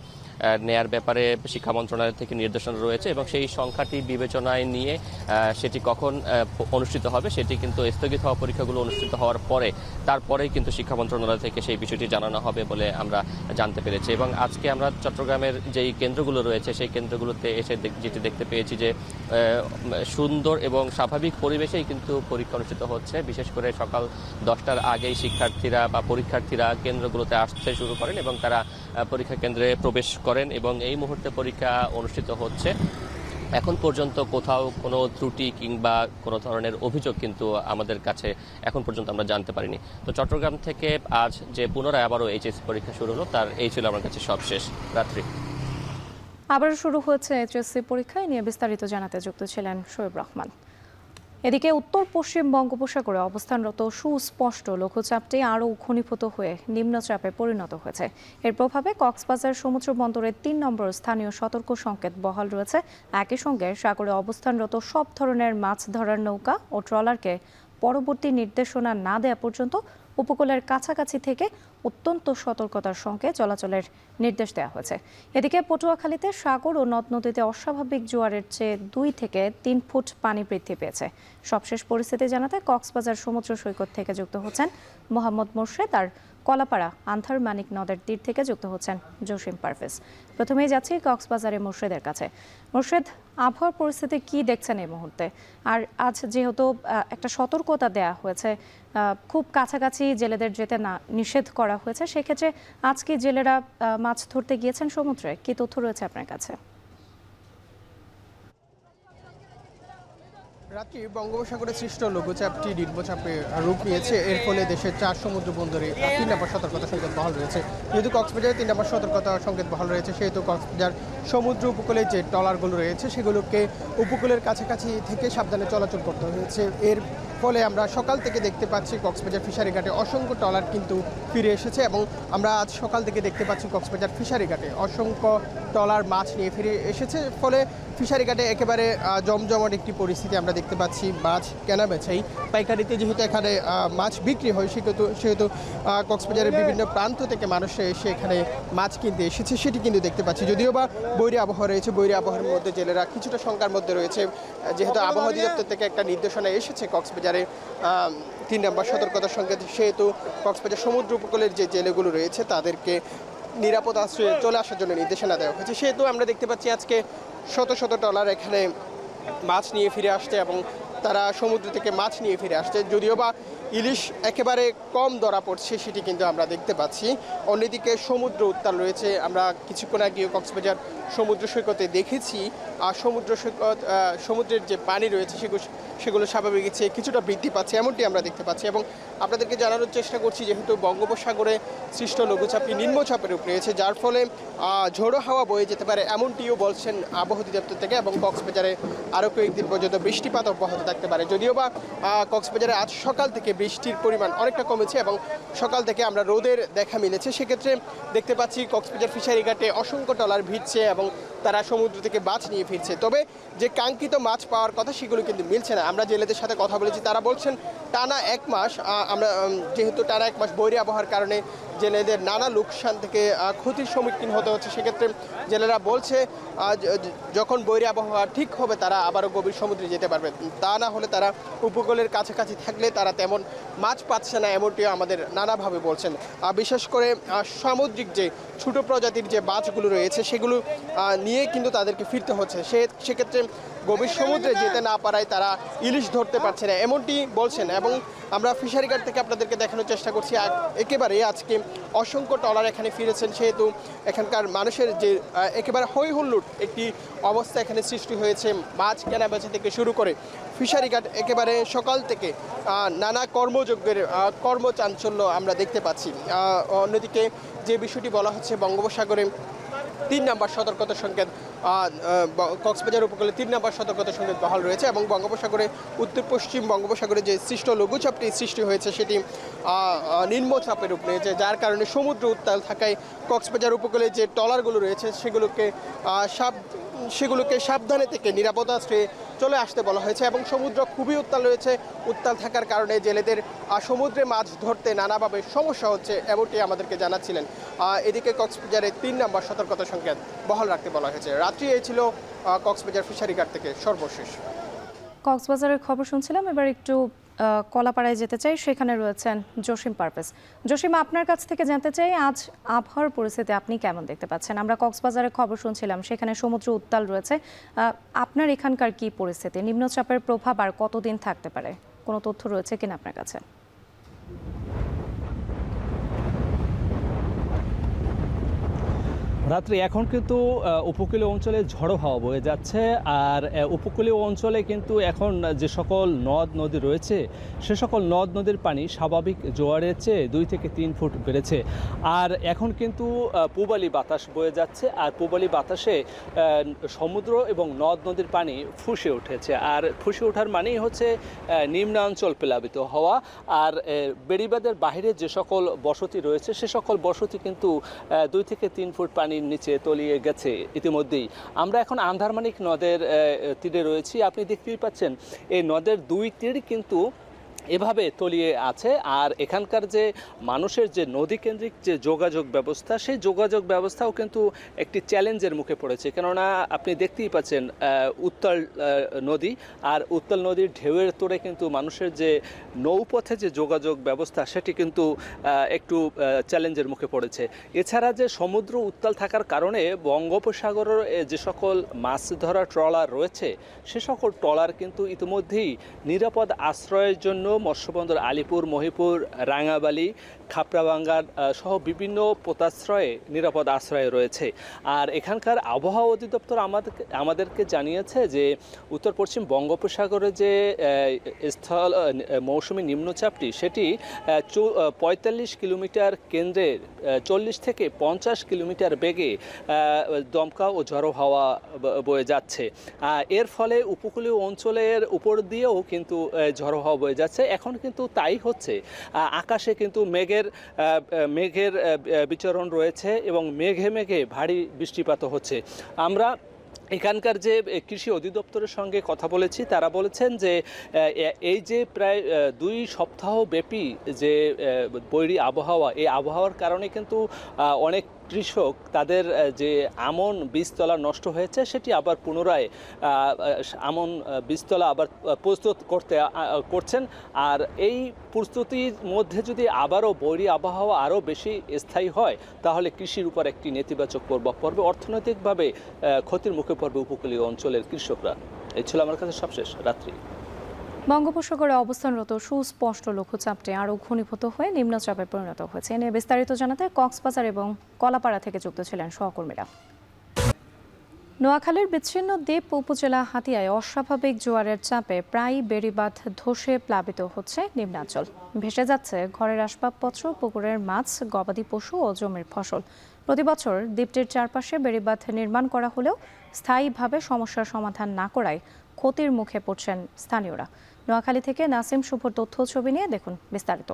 নেয়ার ব্যাপারে শিক্ষা মন্ত্রণালয় থেকে নির্দেশনা রয়েছে এবং সেই সংখ্যাটি বিবেচনায় নিয়ে সেটি কখন অনুষ্ঠিত হবে সেটি কিন্তু স্থগিত হওয়া পরীক্ষাগুলো অনুষ্ঠিত হওয়ার পরে তারপরেই কিন্তু শিক্ষা মন্ত্রণালয় থেকে সেই বিষয়টি জানানো হবে বলে আমরা জানতে পেরেছি। এবং আজকে আমরা চট্টগ্রামের যেই কেন্দ্রগুলো রয়েছে সেই কেন্দ্রগুলোতে এসে যেটি দেখতে পেয়েছি যে সুন্দর এবং স্বাভাবিক পরিবেশেই কিন্তু পরীক্ষা অনুষ্ঠিত হচ্ছে। বিশেষ করে সকাল 10টার আগেই শিক্ষার্থীরা বা পরীক্ষার্থীরা কেন্দ্রগুলোতে আসতে শুরু করেন এবং তারা পরীক্ষা কেন্দ্রে প্রবেশ করেন এবং এই মুহূর্তে পরীক্ষা অনুষ্ঠিত হচ্ছে। এখন পর্যন্ত কোথাও কোনো ত্রুটি কিংবা কোনো ধরনের অভিযোগ কিন্তু আমাদের কাছে এখন পর্যন্ত আমরা জানতে পারিনি। তো চট্টগ্রাম থেকে আজ যে পুনরায় আবারও এইচএসসি পরীক্ষা শুরু হলো তার এই ছিল আমার কাছে সবশেষ। রাত্রি আবারও শুরু হচ্ছে এইচএসসি পরীক্ষা নিয়ে বিস্তারিত জানাতে যুক্ত ছিলেন শোয়েব রহমান। এদিকে উত্তর পশ্চিম বঙ্গোপসাগরে অবস্থানরত সুস্পষ্ট লঘুচাপটি আরও ঘনীভূত হয়ে নিম্নচাপে পরিণত হয়েছে। এর প্রভাবে কক্সবাজার সমুদ্র বন্দরের 3 নম্বর স্থানীয় সতর্ক সংকেত বহাল রয়েছে। একই সঙ্গে সাগরে অবস্থানরত সব ধরনের মাছ ধরার নৌকা ও ট্রলারকে পরবর্তী নির্দেশনা না দেওয়া পর্যন্ত উপকূলের কাছাকাছি থেকে অত্যন্ত সতর্কতার সঙ্গে চলাচলের নির্দেশ দেওয়া হয়েছে। এদিকে পটুয়াখালীতে সাগর ও নদ নদীতে অস্বাভাবিক জোয়ারের চেয়ে 2 থেকে 3 ফুট পানি বৃদ্ধি পেয়েছে। সবশেষ পরিস্থিতি জানাতে কক্সবাজার সমুদ্র সৈকত থেকে যুক্ত হচ্ছেন মোহাম্মদ মোর্শেদ, আর কলাপাড়া আন্ধার মানিক নদের তীর থেকে যুক্ত হচ্ছেন জসিম পারভেজ। প্রথমেই যাচ্ছি কক্সবাজারে মোর্শেদের কাছে। মোর্শেদ, আবহাওয়ার পরিস্থিতি কি দেখছেন এই মুহূর্তে? আর আজ যেহেতু একটা সতর্কতা দেয়া হয়েছে, খুব কাছাকাছি জেলেদের যেতে না নিষেধ করা হয়েছে, সেক্ষেত্রে আজ কি জেলেরা মাছ ধরতে গিয়েছেন সমুদ্রে? কি তথ্য রয়েছে আপনার কাছে? রাত্রি বঙ্গোপসাগরে সৃষ্ট লঘুচাপটি নিম্নচাপে রূপ নিয়েছে। এর ফলে দেশের 4 সমুদ্র বন্দরে 3 নম্বর সতর্কতা সংকেত বহাল রয়েছে। যেহেতু কক্সবাজারে 3 নম্বর সতর্কতা সংকেত বহাল রয়েছে সেহেতু কক্সবাজার সমুদ্র উপকূলে যে ট্রলারগুলো রয়েছে সেগুলোকে উপকূলের কাছাকাছি থেকে সাবধানে চলাচল করতে হয়েছে। এর ফলে আমরা সকাল থেকে দেখতে পাচ্ছি কক্সবাজার ফিশারি ঘাটে অসংখ্য ট্রলার কিন্তু ফিরে এসেছে এবং আমরা আজ সকাল থেকে দেখতে পাচ্ছি কক্সবাজার ফিশারি ঘাটে অসংখ্য ট্রলার মাছ নিয়ে ফিরে এসেছে, ফলে ফিশারি ঘাটে একেবারে জমজমাট একটি পরিস্থিতি আমরা দেখতে পাচ্ছি। মাছ কেনা বেচাই পাইকারিতে যেহেতু এখানে মাছ বিক্রি হয়, সেহেতু কক্সবাজারের বিভিন্ন প্রান্ত থেকে মানুষ এসে এখানে মাছ কিনতে এসেছে, সেটি কিন্তু দেখতে পাচ্ছি। যদিও বা বৈরী আবহাওয়া রয়েছে, বৈরী আবহাওয়ার মধ্যে জেলেরা কিছুটা শঙ্কার মধ্যে রয়েছে, যেহেতু আবহাওয়া অধিদপ্তর থেকে একটা নির্দেশনা এসেছে কক্সবাজারে 3 নম্বর সতর্কতা সংকেত, সেহেতু কক্সবাজার সমুদ্র উপকূলের যে জেলেগুলো রয়েছে তাদেরকে নিরাপদ আশ্রয়ে চলে আসার জন্য নির্দেশনা দেওয়া হয়েছে। সেহেতু আমরা দেখতে পাচ্ছি আজকে শত শত ট্রলার এখানে মাছ নিয়ে ফিরে আসছে এবং তারা সমুদ্র থেকে মাছ নিয়ে ফিরে আসছে। যদিও বা ইলিশ একেবারে কম ধরা পড়ছে সেটি কিন্তু আমরা দেখতে পাচ্ছি। অন্যদিকে সমুদ্র উত্তাল রয়েছে। আমরা কিছুক্ষণ আগে কক্সবাজার সমুদ্র সৈকতে দেখেছি আর সমুদ্রের যে পানি রয়েছে সেগুলো স্বাভাবিক চেয়ে কিছুটা বৃদ্ধি পাচ্ছে, এমনটি আমরা দেখতে পাচ্ছি। এবং আপনাদেরকে জানানোর চেষ্টা করছি, যেহেতু বঙ্গোপসাগরে সৃষ্ট লঘুচাপটি নিম্নচাপের উপরে রয়েছে, যার ফলে ঝোড়ো হাওয়া বয়ে যেতে পারে, এমনটিও বলছেন আবহাওয়া অধিদপ্তর থেকে। এবং কক্সবাজারে আরও কয়েকদিন পর্যন্ত বৃষ্টিপাত অব্যাহত থাকতে পারে। যদিও বা কক্সবাজারে আজ সকাল থেকে বৃষ্টির পরিমাণ অনেকটা কমেছে এবং সকাল থেকে আমরা রোদের দেখা মিলেছে। সেক্ষেত্রে দেখতে পাচ্ছি কক্সবাজার ফিশারি ঘাটে অসংখ্য ট্রলার ভিড়ছে এবং তারা সমুদ্র থেকে মাছ নিয়ে ফিরছে। তবে যে কাঙ্ক্ষিত মাছ পাওয়ার কথা সেগুলো কিন্তু মিলছে না। আমরা জেলেদের সাথে কথা বলেছি, তারা বলছেন টানা 1 মাস যেহেতু টানা 1 মাস বৈরী আবহাওয়ার কারণে জেলেদের নানা লোকসান থেকে ক্ষতির সম্মুখীন হতে হচ্ছে। সেক্ষেত্রে জেলেরা বলছে যখন বৈরী আবহাওয়া ঠিক হবে তারা আবারও গভীর সমুদ্রে যেতে পারবে, তা না হলে তারা উপকূলের কাছাকাছি থাকলে তারা তেমন মাছ পাচ্ছে না, এমনটিও আমাদের নানাভাবে বলছেন। বিশেষ করে সামুদ্রিক যে ছোট প্রজাতির যে মাছগুলো রয়েছে সেগুলো নিয়ে কিন্তু তাদেরকে ফিরতে হচ্ছে। সেক্ষেত্রে গভীর সমুদ্রে যেতে না পারায় তারা ইলিশ ধরতে পারছে না, এমনটি বলছেন। এবং আমরা ফিশারি ঘাট থেকে আপনাদেরকে দেখানোর চেষ্টা করছি একেবারে আজকে অসংখ্য ট্রলার এখানে ফিরেছেন, সেহেতু এখানকার মানুষের যে একেবারে হই হুল্লোড় একটি অবস্থা এখানে সৃষ্টি হয়েছে। মাছ কেনা বেচা থেকে শুরু করে ফিশারি ঘাট একেবারে সকাল থেকে নানা কর্মযজ্ঞের কর্মচাঞ্চল্য আমরা দেখতে পাচ্ছি। অন্যদিকে যে বিষয়টি বলা হচ্ছে, বঙ্গোপসাগরে 3 নম্বর সতর্কতা সংকেত, কক্সবাজার উপকূলে 3 নম্বর সতর্কতা সংকেত বহাল রয়েছে এবং বঙ্গোপসাগরে উত্তর পশ্চিম বঙ্গোপসাগরে যে সৃষ্ট লঘুচাপটি সৃষ্টি হয়েছে সেটি নিম্নচাপের উপরে রয়েছে, যার কারণে সমুদ্র উত্তাল থাকায় কক্সবাজার উপকূলে যে ট্রলারগুলো রয়েছে সেগুলোকে সাবধানে থেকে নিরাপদ আশ্রয়ে চলে আসতে বলা হয়েছে। এবং সমুদ্র খুবই উত্তাল রয়েছে, উত্তাল থাকার কারণে জেলেদের সমুদ্রে মাছ ধরতে নানাভাবে সমস্যা হচ্ছে, এমনটি আমাদেরকে জানাচ্ছিলেন। এদিকে কক্সবাজারে 3 নম্বর সতর্কতা সংকেত বহাল রাখতে বলা হয়েছে। রাত্রি এই ছিল কক্সবাজার ফিশারি ঘাট থেকে সর্বশেষ। কক্সবাজারের খবর শুনছিলাম, এবার একটু কলাপাড়ায় যেতে চাই, সেখানে রয়েছেন জসিম পারভেজ। জসিম, আপনার কাছ থেকে জানতে চাই আজ আবহাওয়ার পরিস্থিতি আপনি কেমন দেখতে পাচ্ছেন? আমরা কক্সবাজারের খবর শুনছিলাম, সেখানে সমুদ্র উত্তাল রয়েছে, আপনার এখানকার কি পরিস্থিতি? নিম্নচাপের প্রভাব আর কতদিন থাকতে পারে, কোনো তথ্য রয়েছে কিনা আপনার কাছে? রাত্রি এখন কিন্তু উপকূলীয় অঞ্চলে ঝড়ো হাওয়া বয়ে যাচ্ছে, আর উপকূলীয় অঞ্চলে কিন্তু এখন যে সকল নদ নদী রয়েছে সে সকল নদ নদীর পানি স্বাভাবিক জোয়ারের চেয়ে 2 থেকে 3 ফুট বেড়েছে। আর এখন কিন্তু পূবালি বাতাস বয়ে যাচ্ছে, আর পূবালি বাতাসে সমুদ্র এবং নদ নদীর পানি ফুঁসে উঠেছে। আর ফুঁসে ওঠার মানেই হচ্ছে নিম্নাঞ্চল প্লাবিত হওয়া। আর বেড়িবাঁধের বাইরে যে সকল বসতি রয়েছে সে সকল বসতি কিন্তু 2 থেকে 3 ফুট পানি নিচে তলিয়ে গেছে ইতিমধ্যেই। আমরা এখন আন্ধারমানিক নদের তীরে রয়েছি, আপনি দেখতেই পাচ্ছেন এই নদের 2 তীর কিন্তু এভাবে তলিয়ে আছে। আর এখানকার যে মানুষের যে নদীকেন্দ্রিক যে যোগাযোগ ব্যবস্থা, সেই যোগাযোগ ব্যবস্থাও কিন্তু একটি চ্যালেঞ্জের মুখে পড়েছে, কেননা আপনি দেখতেই পাচ্ছেন উত্তাল নদী, আর উত্তাল নদীর ঢেউয়ের তোড়ে কিন্তু মানুষের যে নৌপথে যে যোগাযোগ ব্যবস্থা সেটি কিন্তু একটু চ্যালেঞ্জের মুখে পড়েছে। এছাড়া যে সমুদ্র উত্তাল থাকার কারণে বঙ্গোপসাগরের যে সকল মাছ ধরা ট্রলার রয়েছে সে সকল ট্রলার কিন্তু ইতিমধ্যেই নিরাপদ আশ্রয়ের জন্য মৎস্যবন্দর আলিপুর, মহিপুর, রাঙাবালি, খাপড়াবাঙ্গার সহ বিভিন্ন পোতাশ্রয়ে নিরাপদ আশ্রয়ে রয়েছে। আর এখানকার আবহাওয়া অধিদপ্তর আমাদেরকে জানিয়েছে যে উত্তর পশ্চিম বঙ্গোপসাগরে যে স্থল মৌসুমী নিম্নচাপটি সেটি 45 কিলোমিটার কেন্দ্রের 40 থেকে 50 কিলোমিটার বেগে দমকা ও ঝড়ো হাওয়া বয়ে যাচ্ছে। এর ফলে উপকূলীয় অঞ্চলের উপর দিয়েও কিন্তু ঝড়ো হাওয়া বয়ে যাচ্ছে। এখন কিন্তু তাই হচ্ছে, আকাশে কিন্তু মেঘের মেঘের বিচরণ রয়েছে এবং মেঘে মেঘে ভারী বৃষ্টিপাত হচ্ছে। আমরা এখানকার যে কৃষি অধিদপ্তরের সঙ্গে কথা বলেছি, তারা বলেছেন যে এই যে প্রায় 2 সপ্তাহ ব্যাপী যে বৈরী আবহাওয়া, এই আবহাওয়ার কারণে কিন্তু অনেক কৃষক তাদের যে আমন বীজতলা নষ্ট হয়েছে সেটি আবার পুনরায় আমন বীজতলা আবার প্রস্তুত করছেন। আর এই প্রস্তুতির মধ্যে যদি আবারও বৈরী আবহাওয়া আরও বেশি স্থায়ী হয় তাহলে কৃষির উপর একটি নেতিবাচক প্রভাব পড়বে, অর্থনৈতিকভাবে ক্ষতির মুখে পড়বে উপকূলীয় অঞ্চলের কৃষকরা। এই ছিল আমার কাছে সবশেষ রাত্রি। বঙ্গোপসাগরে অবস্থানরত সুস্পষ্ট লঘুচাপটি আরও ঘনীভূত হয়ে নিম্নচাপে পরিণত হয়েছে। এ নিয়ে বিস্তারিত জানাতে কক্সবাজার এবং কলাপাড়া থেকে যুক্ত ছিলেন সহকর্মীরা। নোয়াখালীর বিচ্ছিন্ন দ্বীপ উপজেলা হাতিয়ায় অস্বাভাবিক জোয়ারের চাপে প্রায় বেড়িবাঁধ ধসে প্লাবিত হচ্ছে নিম্নাঞ্চল। ভেসে যাচ্ছে ঘরের আসবাবপত্র, পুকুরের মাছ, গবাদি পশু ও জমির ফসল। প্রতিবছর দ্বীপটির চারপাশে বেড়িবাঁধ নির্মাণ করা হলেও স্থায়ীভাবে সমস্যার সমাধান না করায় ক্ষতির মুখে পড়ছেন স্থানীয়রা। নোয়াখালী থেকে নাসিম শুভর তথ্য ছবি নিয়ে দেখুন বিস্তারিত।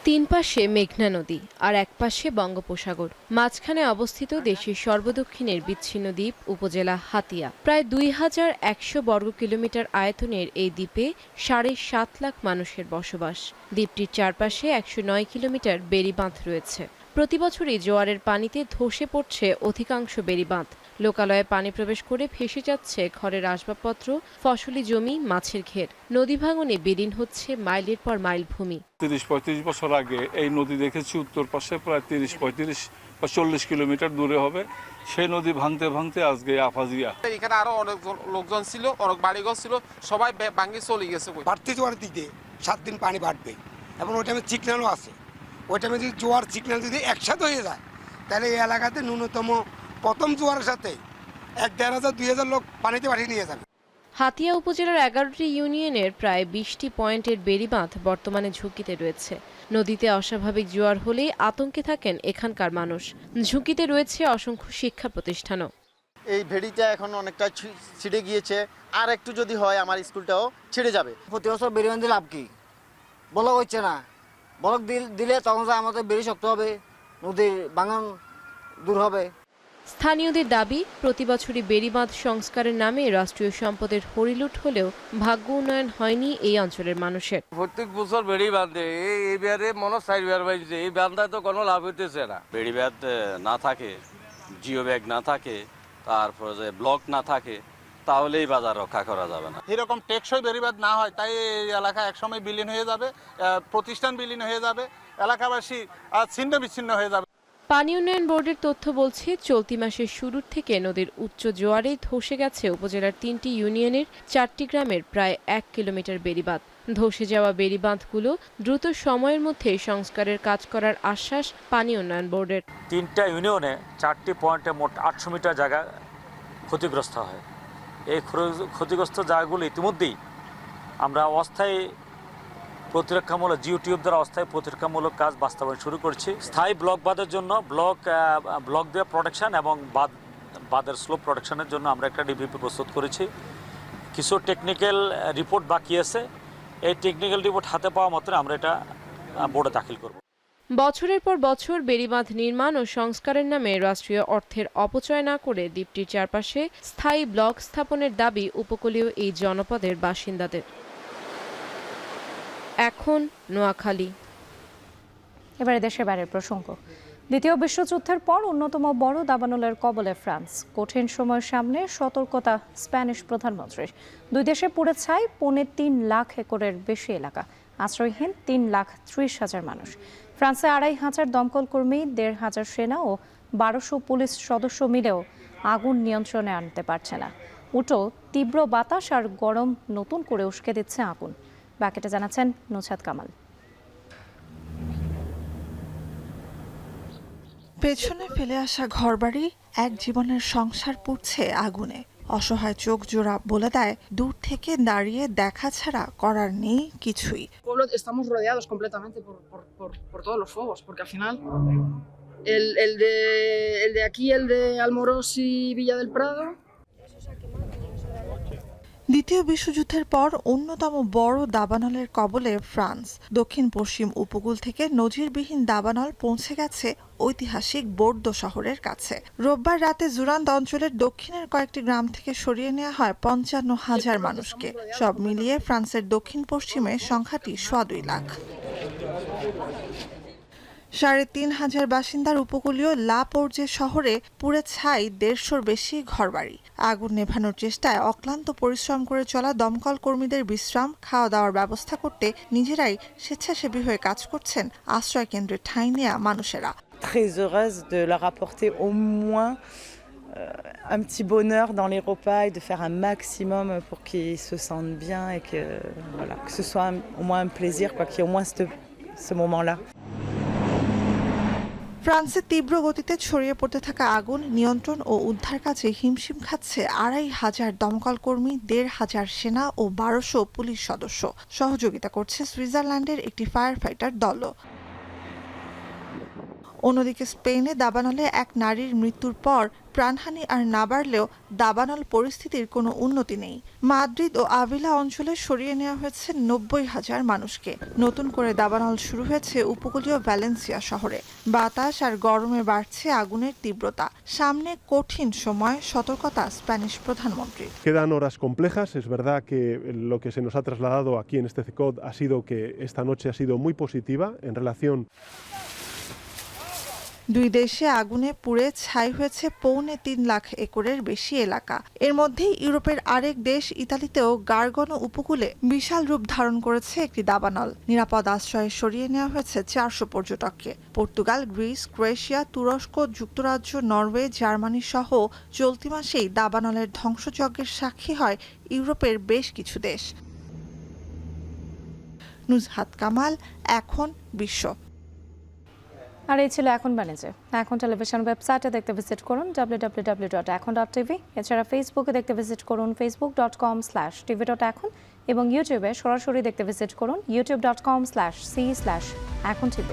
3 পাশে মেঘনা নদী আর এক পাশে বঙ্গোপসাগর, মাঝখানে অবস্থিত দেশের সর্বদক্ষিণের বিচ্ছিন্ন দ্বীপ উপজেলা হাতিয়া। প্রায় 2100 বর্গ কিলোমিটার আয়তনের এই দ্বীপে 7.5 লাখ মানুষের বসবাস। দ্বীপটির চারপাশে 109 কিলোমিটার বেড়িবাঁধ রয়েছে। প্রতিবছরই জোয়ারের পানিতে ধসে পড়ছে অধিকাংশ বেড়িবাঁধ। লোকালয়ে পানি প্রবেশ করে ভেসে যাচ্ছে ঘরের আসবাবপত্র, ফসলি জমি, মাছের ঘের। নদী ভাঙনে বিলীন হচ্ছে মাইলের পর মাইল ভূমি। 30-35 বছর আগে এই নদী দেখেছি উত্তর পাশে প্রায় 30-35 বা 40 কিলোমিটার দূরে হবে। সেই নদী ভাঙতে ভাঙতে আজকে আফাজিয়া। এখানে আরো অনেক লোকজন ছিল, অনেক বাড়িঘর ছিল, সবাই ভাঙে চলে গেছে। বাড়তি জোয়ার দিকে 7 দিন পানি বাড়বে এবং ওই টাইমে সিগন্যালও আছে। ওই টাইমে যদি জোয়ার সিগন্যাল যদি একসাথে হয়ে যায় তাহলে এই এলাকাতে ন্যূনতম প্রথম জোয়ারের সাথে 1,500-2,000 লোক পানিতে পাঠিয়ে নিয়ে যাবে। হাতিয়া উপজেলার 11টি ইউনিয়নের প্রায় 20টি পয়েন্টের বেড়িবাঁধ বর্তমানে ঝুঁকিতে রয়েছে। নদীতে অস্বাভাবিক জোয়ার হলেই আতঙ্কে থাকেন এখানকার মানুষ। ঝুঁকিতে রয়েছে অসংখ্য শিক্ষা প্রতিষ্ঠানও। এই ভেড়িটা এখন অনেকটা ছিঁড়ে গিয়েছে, আর একটু যদি হয় আমার স্কুলটাও ছিঁড়ে যাবে। প্রতি বছর বেড়িবাঁধ লাভ কি? ব্লক হচ্ছে না, ব্লক দিলে তখন আমাদের বেড়ি শক্ত হবে, নদীর ভাঙন দূর হবে। স্থানীয়দের দাবি, প্রতিবছরই বেড়িবাঁধ সংস্কারের নামে রাষ্ট্রীয় সম্পদের হরিলুট হলেও ভাগ্য উন্নয়ন হয়নি এই অঞ্চলের মানুষের। প্রত্যেক বছর বেড়ি বাঁধে, এইবারে মনে হয় 4 বার বাজছে, এই বাঁধায় তো কোনো লাভ হইতেছে না। বেড়িবাঁধ না থাকে, জিও ব্যাগ না থাকে, তারপরে যে ব্লক না থাকে, তাহলে এই বাজার রক্ষা করা যাবে না। এরকম টেকসই বেড়িবাঁধ না হয় তাই এই এলাকা একসময় বিলীন হয়ে যাবে, প্রতিষ্ঠান বিলীন হয়ে যাবে, এলাকাবাসী ছিন্ন বিচ্ছিন্ন হয়ে যাবে। পানি উন্নয়ন বোর্ডের তথ্য বলছে চলতি মাসের শুরুর থেকে নদীর উচ্চ জোয়ারে ধসে গেছে উপজেলার 3টি ইউনিয়নের 4টি গ্রামের প্রায় 1 কিলোমিটার বেড়িবাঁধ। ধসে যাওয়া বেড়িবাঁধগুলো দ্রুত সময়ের মধ্যে সংস্কারের কাজ করার আশ্বাস পানি উন্নয়ন বোর্ডের। 3টা ইউনিয়নে 4টি পয়েন্টে মোট 800 মিটার জায়গা ক্ষতিগ্রস্ত হয়। এই ক্ষতিগ্রস্ত জায়গাগুলো ইতিমধ্যেই আমরা অস্থায়ী প্রতিরক্ষামূলক জিওটিউব দ্বারা অস্থায়ী প্রতিরক্ষামূলক কাজ বাস্তবায়ন শুরু করছি। স্থায়ী ব্লক বাঁধের জন্য ব্লক দিয়ে প্রোটেকশন এবং বাঁধের স্লোপ প্রোটেকশনের জন্য আমরা একটা ডিপিপি প্রস্তুত করেছি। কিছু টেকনিক্যাল রিপোর্ট বাকি আছে, এই টেকনিক্যাল রিপোর্ট হাতে পাওয়া মাত্র আমরা এটা বোর্ডে দাখিল করব। বছরের পর বছর বেড়িবাঁধ নির্মাণ ও সংস্কারের নামে রাষ্ট্রীয় অর্থের অপচয় না করে দ্বীপটির চারপাশে স্থায়ী ব্লক স্থাপনের দাবি উপকূলীয় এই জনপদের বাসিন্দাদের। এখন নোয়াখালী। এবারে দেশের বাইরের প্রসঙ্গ। দ্বিতীয় বিশ্বযুদ্ধের পর অন্যতম বড় দাবানলের কবলে ফ্রান্স। কঠিন সময়ের সামনে সতর্কতা স্প্যানিশ প্রধানমন্ত্রীর। 2 দেশে পুড়ে ছাই 3.5 লাখ একরের বেশি এলাকা, আশ্রয়হীন 3,30,000 মানুষ। ফ্রান্সে 2,500 দমকল কর্মী, 1,500 সেনা ও 1200 পুলিশ সদস্য মিলেও আগুন নিয়ন্ত্রণে আনতে পারছে না। উল্টো তীব্র বাতাস আর গরম নতুন করে উস্কে দিচ্ছে আগুন। বাকিটা জানাচ্ছেন নুছাদ কামাল। পেছনে ফেলে আসা ঘরবাড়ি, এক জীবনের সংসার পুড়ছে আগুনে। অসহায় চোখ জোড়া বলে দেয় দূর থেকে দাঁড়িয়ে দেখা ছাড়া করার নেই কিছুই। Estamos rodeados completamente por todos los fuegos, porque al final el de aquí, el de Almorós y Villa del Prado. দ্বিতীয় বিশ্বযুদ্ধের পর অন্যতম বড় দাবানলের কবলে ফ্রান্স। দক্ষিণ পশ্চিম উপকূল থেকে নজিরবিহীন দাবানল পৌঁছে গেছে ঐতিহাসিক বোর্দো শহরের কাছে। রোববার রাতে জুরান্দ অঞ্চলের দক্ষিণের কয়েকটি গ্রাম থেকে সরিয়ে নেওয়া হয় ৫৫,০০০ মানুষকে। সব মিলিয়ে ফ্রান্সের দক্ষিণ পশ্চিমে সংখ্যাটি ২.৫ লাখ। ৩,৫০০ বাসিন্দার উপকূলীয় লা পোর্জে শহরে পুড়ে ছাই ১৫০'র বেশি ঘরবাড়ি। আগুন নেভানোর চেষ্টায় অক্লান্ত পরিশ্রম করে চলা দমকল কর্মীদের বিশ্রাম, খাওয়া দাওয়ার ব্যবস্থা করতে নিজেরাই স্বেচ্ছাসেবী হয়ে কাজ করছেন আশ্রয় কেন্দ্রে ঠাঁই নেওয়া মানুষেরা। Très heureuse de leur apporter au moins un petit bonheur dans les repas et de faire un maximum pour qu'ils se sentent bien et que, voilà, que ce soit au moins un plaisir, quoi, qu'il y ait au moins ce moment-là. ফ্রান্সে তীব্র গতিতে ছড়িয়ে পড়তে থাকা আগুন নিয়ন্ত্রণ ও উদ্ধার কাজে হিমশিম খাচ্ছে ২৫০০ দমকল কর্মী, ১৫০০ সেনা ও ১২০০ পুলিশ সদস্য। সহযোগিতা করছে সুইজারল্যান্ডের একটি ফায়ার ফাইটার দলও। অন্যদিকে স্পেনে দাবানলে এক নারীর মৃত্যুর পর প্রাণহানি আর না বাড়লেও দাবানল পরিস্থিতির কোনো উন্নতি নেই। মাদ্রিদ ও আভিলা অঞ্চলে সরিয়ে নেওয়া হয়েছে ৯০,০০০ মানুষকে। নতুন করে দাবানল শুরু হয়েছে উপকূলীয় ভ্যালেন্সিয়া শহরে। বাতাস আর গরমে বাড়ছে আগুনের তীব্রতা। সামনে কঠিন সময়, সতর্কতা স্প্যানিশ প্রধানমন্ত্রীর। Quedan horas complejas. Es verdad que lo que se nos ha trasladado aquí en este CECOD ha sido que esta noche ha sido muy positiva en relación. দুই দেশে আগুনে পুড়ে ছাই হয়েছে ৩.৫ লাখ একরের বেশি এলাকা। এর মধ্যেই ইউরোপের আরেক দেশ ইতালিতেও গার্গনো উপকূলে বিশাল রূপ ধারণ করেছে একটি দাবানল। নিরাপদ আশ্রয়ে সরিয়ে নেওয়া হয়েছে ৪০০ পর্যটককে। পর্তুগাল, গ্রিস, ক্রোয়েশিয়া, তুরস্ক, যুক্তরাজ্য, নরওয়ে, জার্মানি সহ চলতি মাসেই দাবানলের ধ্বংসযজ্ঞের সাক্ষী হয় ইউরোপের বেশ কিছু দেশ। নুজহাত কামাল, এখন বিশ্ব। আর এই ছিল এখন বাণিজ্যে। এখন টেলিভিশন ওয়েবসাইটে দেখতে ভিজিট করুন www.ekon.tv। এছাড়া ফেসবুকে দেখতে ভিজিট করুন facebook.com/tv.ekon এবং ইউটিউবে সরাসরি দেখতে ভিজিট করুন youtube.com/c/ekontv।